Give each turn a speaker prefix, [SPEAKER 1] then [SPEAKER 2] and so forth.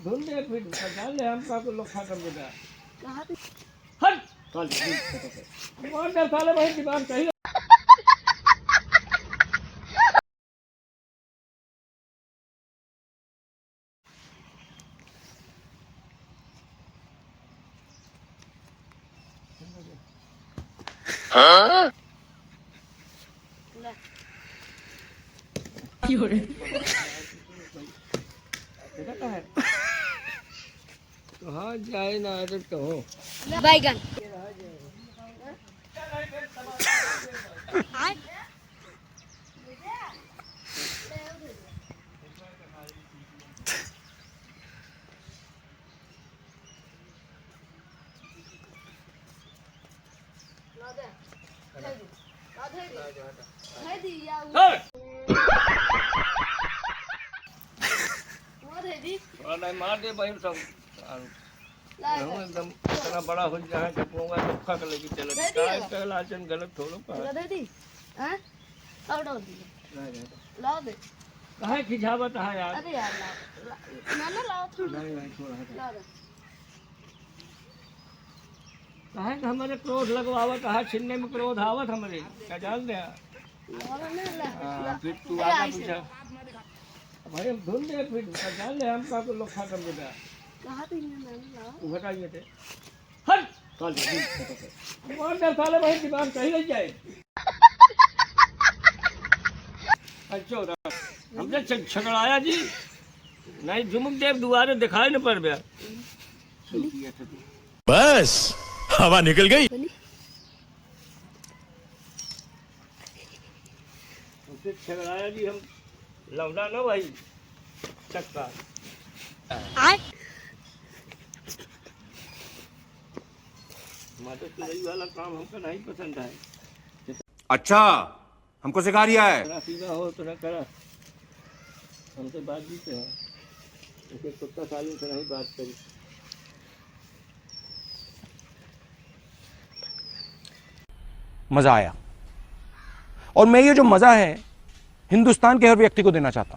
[SPEAKER 1] धुन दे फिर पहचान ले हम का लोग खा कर बेटा
[SPEAKER 2] कहाँ पे
[SPEAKER 1] हट साले कौन कर साले भाई दिमाग चाहिए
[SPEAKER 2] ले
[SPEAKER 1] बेटा है कहाँ जाए ना तो कहो
[SPEAKER 2] बैगन
[SPEAKER 1] थोड़ा मार दे भाई सब हम एकदम इतना बड़ा हो जाए जपूंगा तो खा कर लेके चले काय कहला चन गलत थोड़ो पा
[SPEAKER 2] दे दी हैं और डाल दी लाओ दे
[SPEAKER 1] कहाँ खिंचावत है यार
[SPEAKER 2] अरे यार लाओ ना लाओ थोड़ा
[SPEAKER 1] नहीं नहीं थोड़ा
[SPEAKER 2] लाओ दे
[SPEAKER 1] कहाँ कि हमारे क्रोध लगवावत है छिन्ने में क्रोध आवत हमारे क्या जान दे
[SPEAKER 2] लाओ ना ला
[SPEAKER 1] हाँ, फिर तू आगे पूछा भाई हम धुन दे फिर पहचान ले हम का लोग खा कर बेटा
[SPEAKER 2] कहाँ पे ना लाओ
[SPEAKER 1] तू हटाइए थे हट साले कौन कर साले भाई दिमाग सही लग जाए अच्छा हमने छगड़ाया जी नहीं झुमक देव दुआरे दिखाई न पड़ गया
[SPEAKER 3] बस हवा निकल गई
[SPEAKER 1] हमसे छगड़ाया जी हम लौटा ना भाई चक्का माता सुरई वाला काम हमको नहीं पसंद है
[SPEAKER 3] अच्छा हमको सिखा रिया है
[SPEAKER 1] तेरा सीधा हो तो न करा हमसे बात भी तो है ऐसे कुत्ता सालों से नहीं बात करी
[SPEAKER 4] मजा आया और मैं ये जो मजा है हिंदुस्तान के हर व्यक्ति को देना चाहता हूं